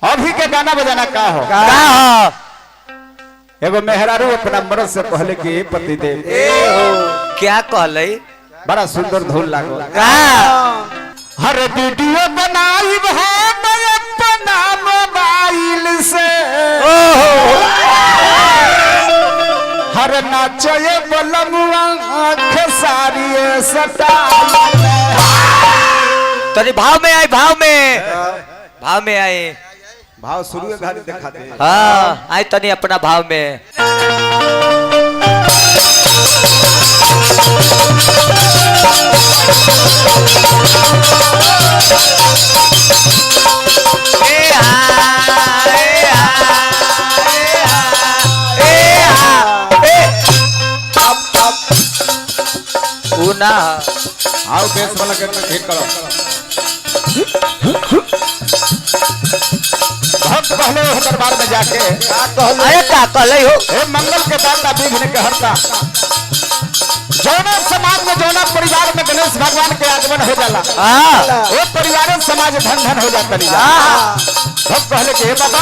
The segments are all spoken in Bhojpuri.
अभी के गाना बजाना का हो एगो मेहरारू अपना मर्द से कहले कि पति देव क्या कहले बड़ा सुंदर धुन लागो हर वीडियो बनाई अपना मोबाइल से हर नाचे बलमुआ खेसारी सटा तरी भाव में आए भाव में आए भाव शुरू घारी दिखा दे हाँ आए तनी अपना भाव में ना आओ बेस वाला करना हिट करो बहुत पहले हो दरबार में जाके अरे का कहले हो हे मंगल के दाता विघ्न के हरता जौना समाज में जौना परिवार में गणेश भगवान के आगमन हो जाला वो परिवार समाज धन धन हो जाता सब पहले के बाबा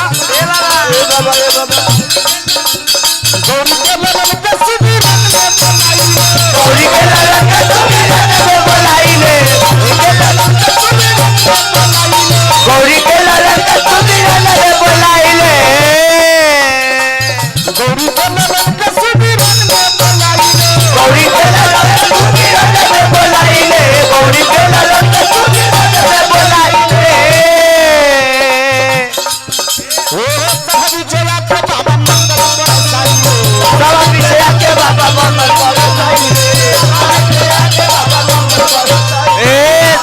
गौरी के ललन के शिविर गौरी के ललन के शिविर बोलाइले गौरी के ललन के शिविर बोलाइले गौरी के ललन के शिविर गौरी के ललन के शिविर बोलाइले गौरी के ललन के शिविर बोलाइले ओ सब विजया के बाबा मंगल बरसाइले सब विजया के बाबा मंगल बरसाइले ए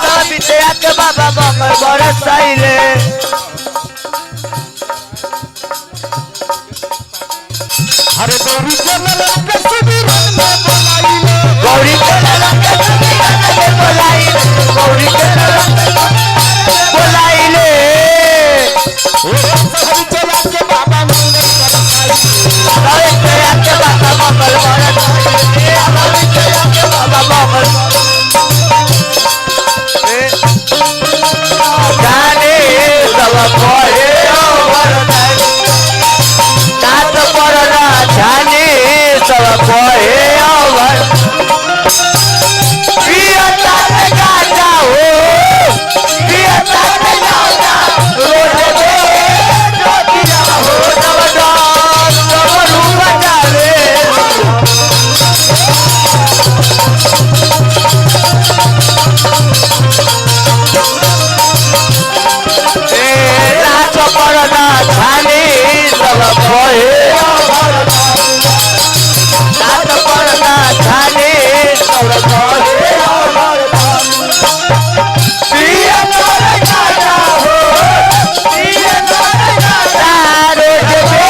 सब विजया के बाबा मंगल बरसाइले अरे गौरी के ललन के शिविर बोलाइले गौरी के ललन के शिविर बोलाइले गौरी के ललन के बोलाइले ओ सब विजया के बाबा मंगल बरसाइले सब विजया के बाबा मंगल बरसाइले सब विजया के बाबा मंगल जाने सब कोए वरदान नाथ परना जाने सब कोए अवर पियता में गाजा हो पियता में गाजा रोज दे ज्योतिया हो नवदान नवरू बजावे नाच परना जाने सब कोए नाच परना जाने सब कोए पिया तोरे गाजा हो पिया तोरे गाजा रोज दे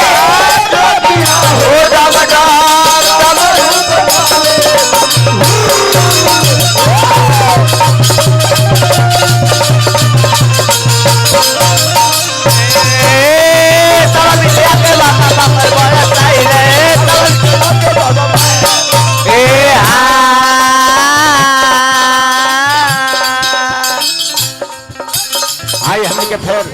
ज्योतिया हो नवदान नवरू आई हमने के फिर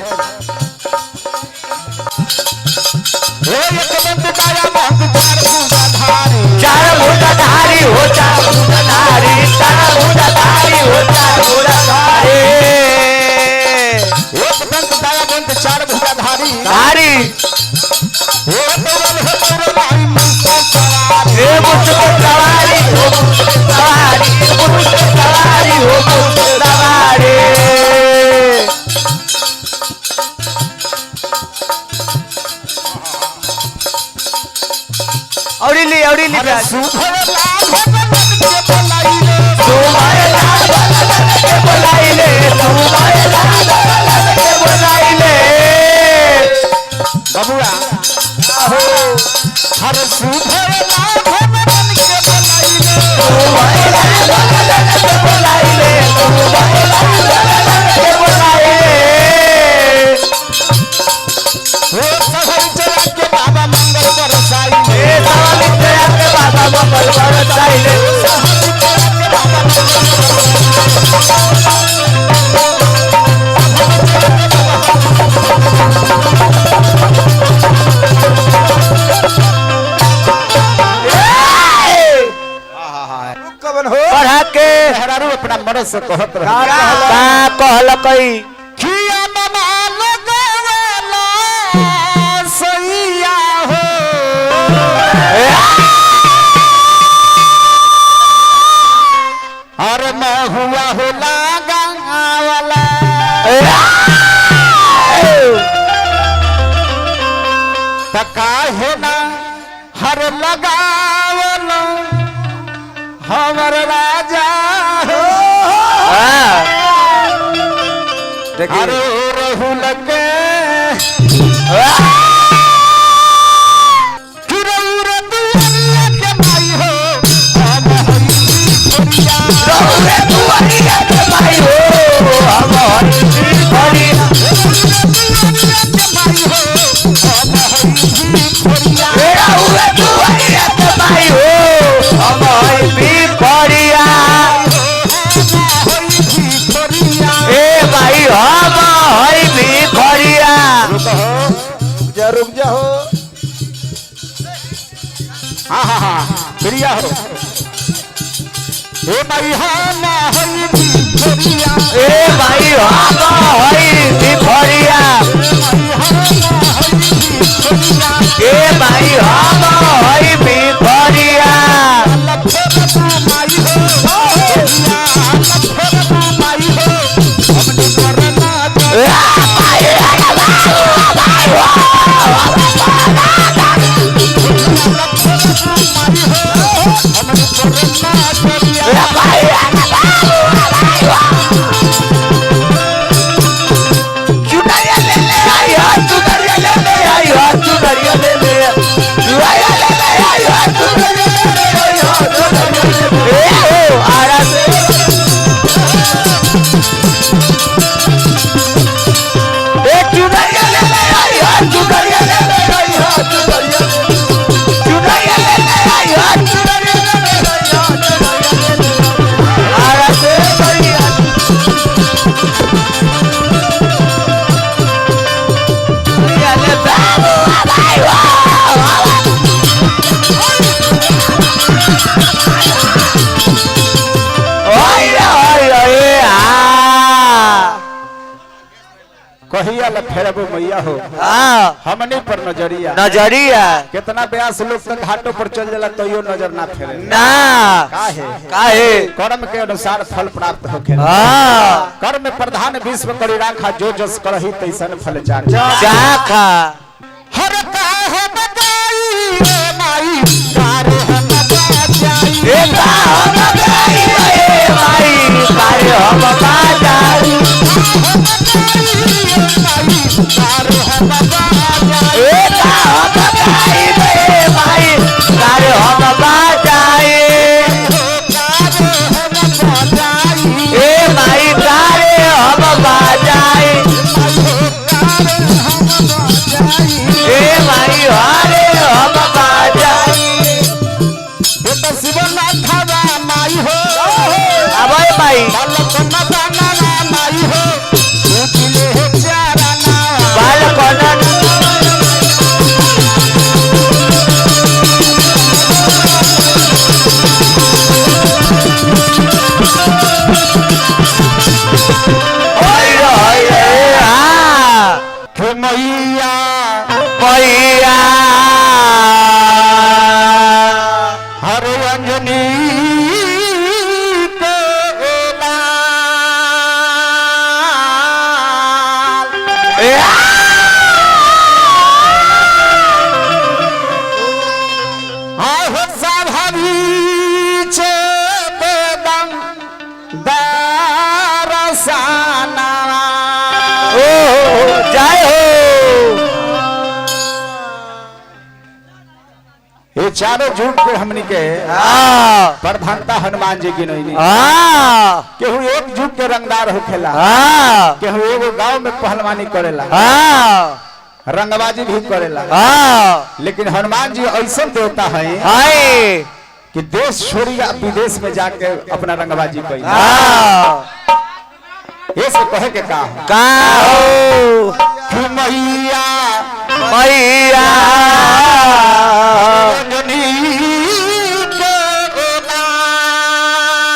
ए एक बंद काया महंग चार भूजा धारी चार भुजाधारी हो चार भुजाधारी चार भुजाधारी हो चार भुजाधारी एक बंद काया बंद चार भूजा धारी धारी ओ तोरल हो तोरल आई मुझसे सवार हे मुझको सवारी हो मुझको सवारी मुझको सवारी हो मुझको सवारी औरी ली सुधर लाभ के पलाइले तुम्हारे लाल के बुलाइले तुम्हारे लाल के बुलाइले बबुआ आहो हर सुधर लाभ के पलाइले तुम्हारे लाल के बुलाइले तुम्हारे लाल के बुलाइले ओ सहर चला के बाबा मंगल बरसाइले ए सवाली तेरा के बाबा मंगल बरसाइले सहर हमरे से कहत रहे का कहल कई किया मना लगावेला सैया हो अरे मैं हुआ हो लागा वाला तका है ना हर लगावलो हमर राजा हो अरे रहू लगे रुक जाओ हाँ हाँ हाँ प्रिया हो ए भाई हम हई भिखरिया ए भाई हम हई भिखरिया ए भाई हम हई भिखरिया कहिया ल फेरबो मैया हो हमने पर नजरिया नजरिया कितना ब्यास लोग तक घाटों पर चल जाला तो यो नजर ना फेरे ना काहे कर्म के अनुसार फल प्राप्त होखे कर्म में प्रधान विश्व करी राखा जो जस करही तैसन फल चाखा हर काहे बताई रे माई कारे हम बजाई ए हम बजाई रे माई कारे हम बजाई कारे हम बजाई ए हम बजाई रे माई कारे हम बजाई ए माई कारे हम बजाई ए माई हरे हम बजाई बेटा शिवनाथ बाबा माई हो अबे माई बालकना बाना माई हो उठले हो चारा ना बालकना मैया मैया हर अंजनी के आहो साभावी चे बेदम दारसाना ओ जय हो ये चारों जुग पे हमनी के प्रधानता हनुमान जी की नहीं केहू एक जुग के रंगदार होखेला केहू एगो गांव में पहलवानी करेला रंगबाजी भी करेला लेकिन हनुमान जी ऐसा देवता है कि देश छोड़ी या विदेश में जाके अपना रंगबाजी करी ये से कहे के का हो कि मैया मैया अंजनी के लाल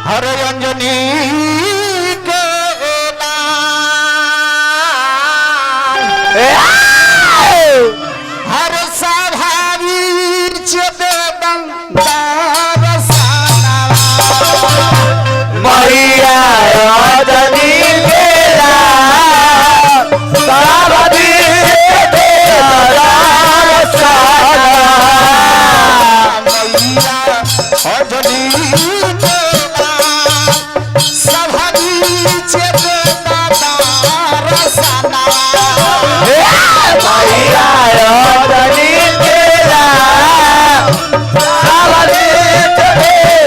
हरे अंजनी के हर सभावी मैया रजनी केला सावधी तेरा रसाला अंजनी मैया रजनी केला सावधी तेरा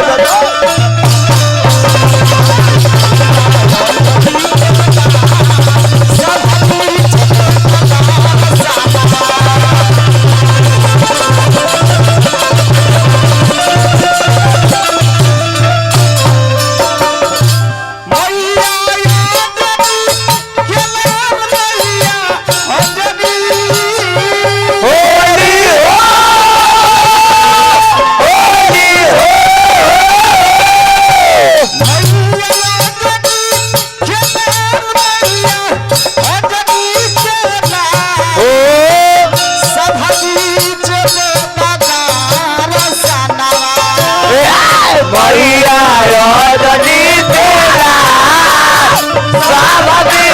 मैया रजनी तेरा सावधी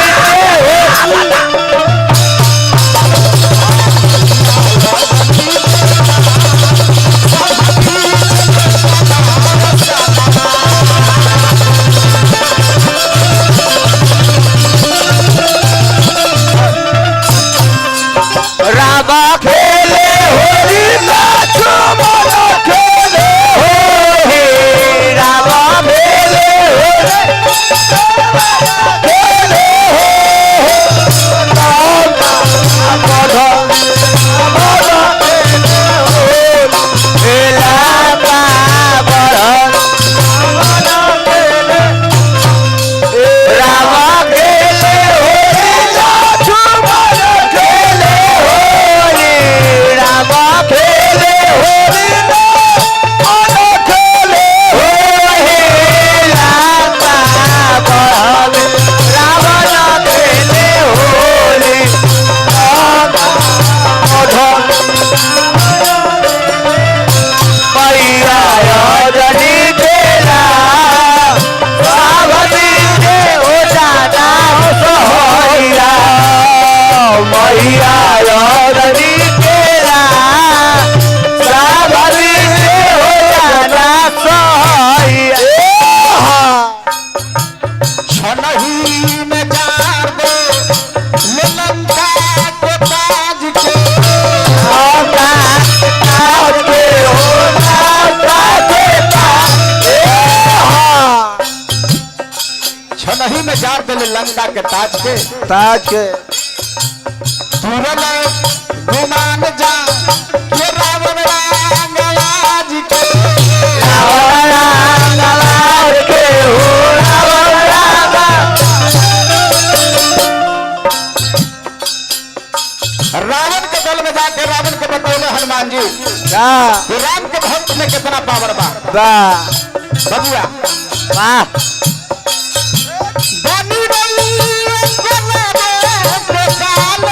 रामा खेले होली नाचो मनो खेले होली रामा खेले होली खेले छनही में जार दिले लंका के ताज के तुरन गुमान जा ये रावण रांगलाज के रावण के दल में जाके रावण के बतौले हनुमान जी कि राम के भक्त में कितना पावर बा बबुआ वाह बनी रही प्रकाल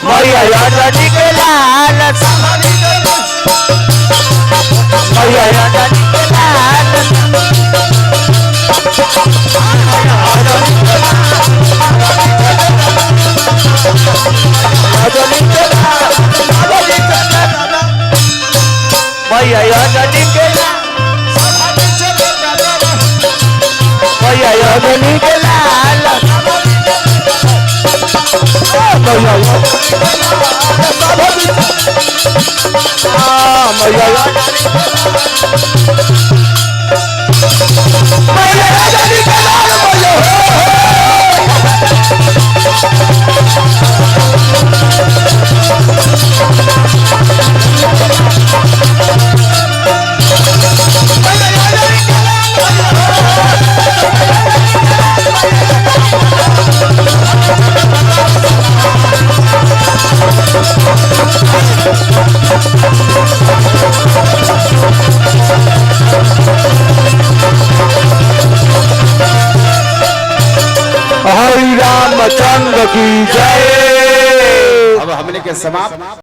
मैया रजनी के लाल मैया रजनी के लाल मैया मैया नदी के लाल मैया नदी के लाल हरि रामचंद्र की जय। अब हमने के समाप्त